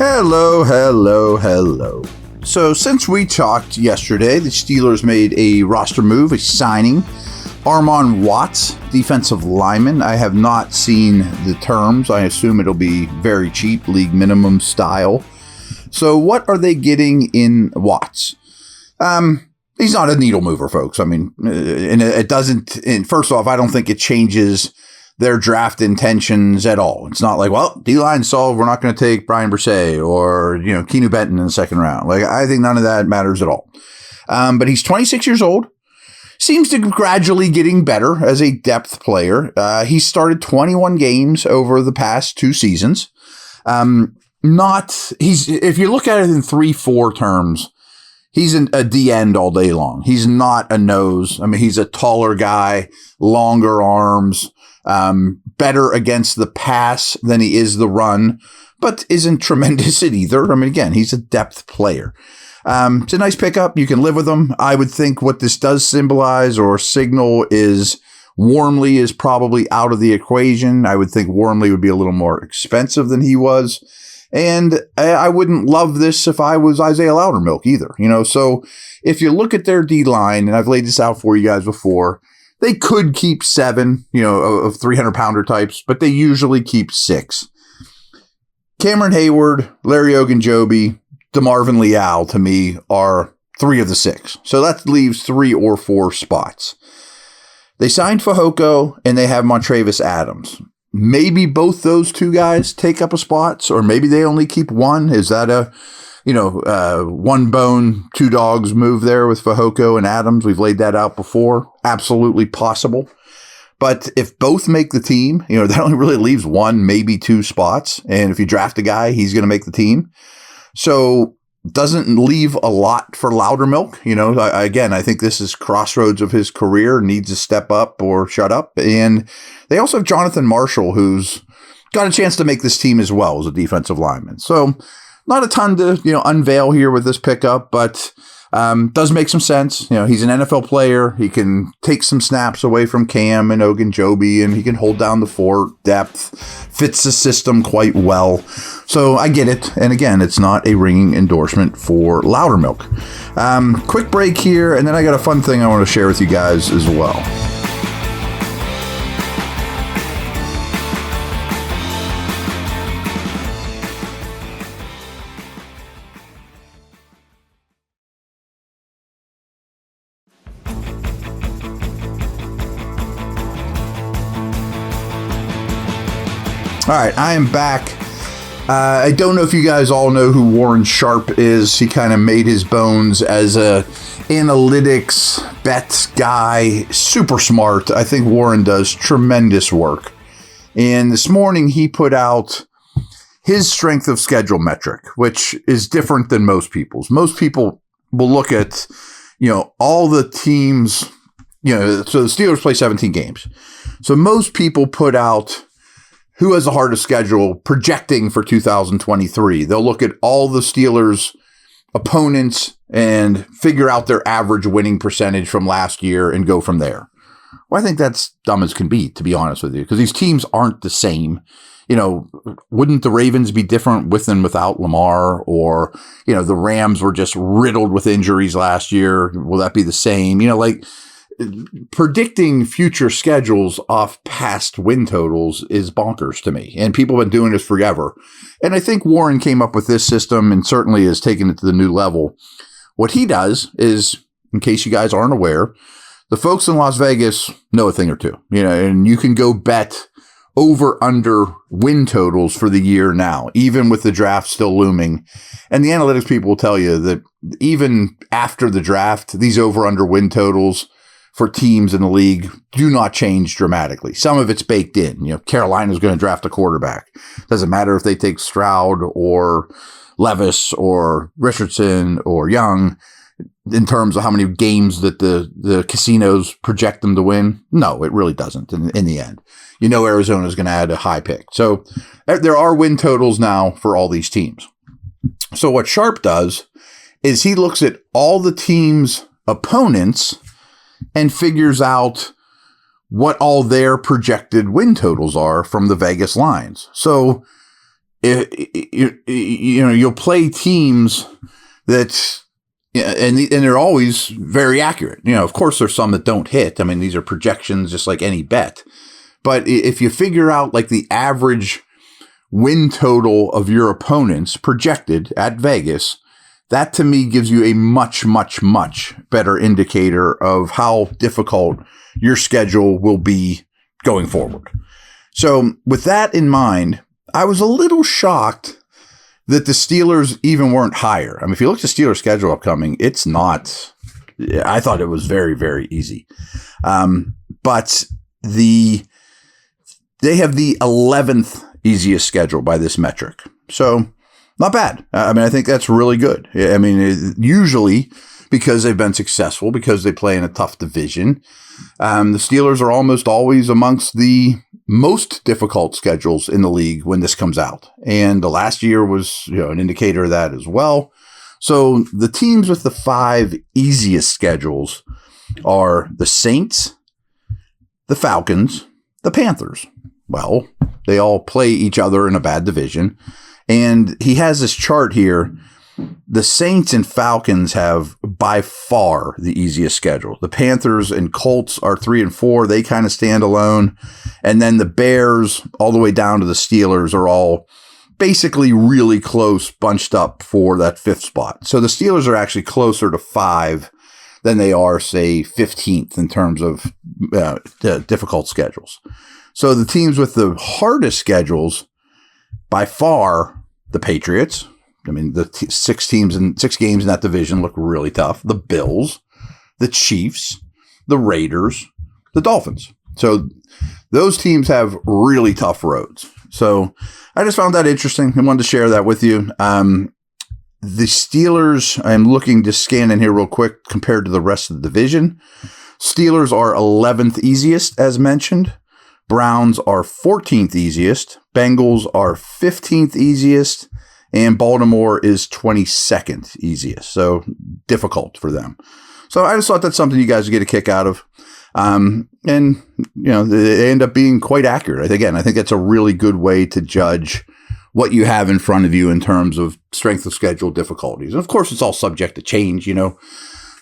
Hello, hello, hello. So since we talked yesterday, the Steelers made a roster move, a signing. Armon Watts, defensive lineman. I have not seen the terms. I assume it'll be very cheap, league minimum style. So what are they getting in Watts? He's not a needle mover, folks. I mean, and it doesn't, and first off, I don't think it changes their draft intentions at all. It's not like, well, D-line solved, we're not going to take Brian Brisset or, Keanu Benton in the second round. Like, I think none of that matters at all. But he's 26 years old. Seems to be gradually getting better as a depth player. He started 21 games over the past 2 seasons. If you look at it in 3-4 terms, he's a D-end all day long. He's not a nose. I mean, he's a taller guy, longer arms, better against the pass than he is the run, but isn't tremendous at either. I mean, again, he's a depth player. It's a nice pickup. You can live with him. I would think what this does symbolize or signal is Wormley is probably out of the equation. I would think Wormley would be a little more expensive than he was. And I wouldn't love this if I was Isaiah Loudermilk either, So if you look at their D-line, and I've laid this out for you guys before, they could keep 7, of 300-pounder types, but they usually keep 6. Cameron Hayward, Larry Ogunjobi, DeMarvin Leal, to me, are 3 of the 6. So that leaves 3 or 4 spots. They signed Fehoko, and they have Montravius Adams. Maybe both those 2 guys take up a spot, or maybe they only keep 1. Is that a, one bone, 2 dogs move there with Fehoko and Adams? We've laid that out before. Absolutely possible. But if both make the team, that only really leaves 1, maybe 2 spots. And if you draft a guy, he's going to make the team. So doesn't leave a lot for Loudermilk. Again, I think this is crossroads of his career, needs to step up or shut up. And they also have Jonathan Marshall, who's got a chance to make this team as well as a defensive lineman. So not a ton to, unveil here with this pickup, but does make some sense. He's an NFL player. He can take some snaps away from Cam and Ogunjobi, and he can hold down the fort. Depth fits the system quite well. So I get it. And again, it's not a ringing endorsement for Loudermilk. Quick break here, and then I got a fun thing I want to share with you guys as well. All right, I am back. I don't know if you guys all know who Warren Sharp is. He kind of made his bones as a analytics bets guy, super smart. I think Warren does tremendous work. And this morning he put out his strength of schedule metric, which is different than most people's. Most people will look at, all the teams, so the Steelers play 17 games. So most people put out who has the hardest schedule projecting for 2023. They'll look at all the Steelers' opponents and figure out their average winning percentage from last year and go from there. Well, I think that's dumb as can be, to be honest with you, because these teams aren't the same. Wouldn't the Ravens be different with and without Lamar? Or, the Rams were just riddled with injuries last year. Will that be the same? Predicting future schedules off past win totals is bonkers to me. And people have been doing this forever. And I think Warren came up with this system and certainly has taken it to the new level. What he does is, in case you guys aren't aware, the folks in Las Vegas know a thing or two, and you can go bet over under win totals for the year now, even with the draft still looming. And the analytics people will tell you that even after the draft, these over under win totals for teams in the league do not change dramatically. Some of it's baked in. Carolina's going to draft a quarterback. Doesn't matter if they take Stroud or Levis or Richardson or Young in terms of how many games that the casinos project them to win. No, it really doesn't in the end. Arizona's going to add a high pick. So there are win totals now for all these teams. So what Sharp does is he looks at all the teams' opponents and figures out what all their projected win totals are from the Vegas lines. So you'll play teams that, and they're always very accurate. Of course, there's some that don't hit. I mean, these are projections just like any bet. But if you figure out like the average win total of your opponents projected at Vegas, that to me gives you a much, much, much better indicator of how difficult your schedule will be going forward. So with that in mind, I was a little shocked that the Steelers even weren't higher. I mean, if you look at the Steelers schedule upcoming, it's not, I thought it was very, very easy. But they have the 11th easiest schedule by this metric. So not bad. I mean, I think that's really good. I mean, usually because they've been successful, because they play in a tough division, the Steelers are almost always amongst the most difficult schedules in the league when this comes out. And the last year was, an indicator of that as well. So the teams with the 5 easiest schedules are the Saints, the Falcons, the Panthers. Well, they all play each other in a bad division. And he has this chart here. The Saints and Falcons have by far the easiest schedule. The Panthers and Colts are 3 and 4. They kind of stand alone. And then the Bears all the way down to the Steelers are all basically really close, bunched up for that 5th spot. So the Steelers are actually closer to 5 than they are, say, 15th in terms of difficult schedules. So the teams with the hardest schedules, by far, the Patriots. I mean, the 6 games in that division look really tough. The Bills, the Chiefs, the Raiders, the Dolphins. So those teams have really tough roads. So I just found that interesting. I wanted to share that with you. The Steelers, I'm looking to scan in here real quick compared to the rest of the division. Steelers are 11th easiest, as mentioned. Browns are 14th easiest. Bengals are 15th easiest. And Baltimore is 22nd easiest. So difficult for them. So I just thought that's something you guys would get a kick out of. And, they end up being quite accurate. I think that's a really good way to judge what you have in front of you in terms of strength of schedule difficulties. And of course, it's all subject to change. You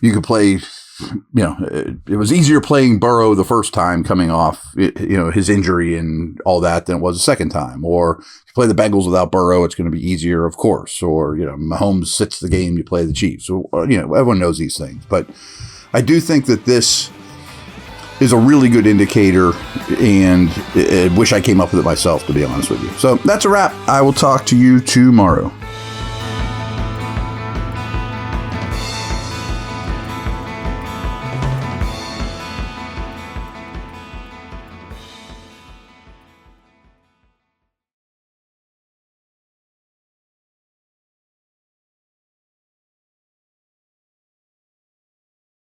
could play, it was easier playing Burrow the first time coming off, his injury and all that than it was the second time. Or if you play the Bengals without Burrow, it's going to be easier, of course. Or, Mahomes sits the game, you play the Chiefs. So, everyone knows these things. But I do think that this is a really good indicator, and I wish I came up with it myself, to be honest with you. So that's a wrap. I will talk to you tomorrow.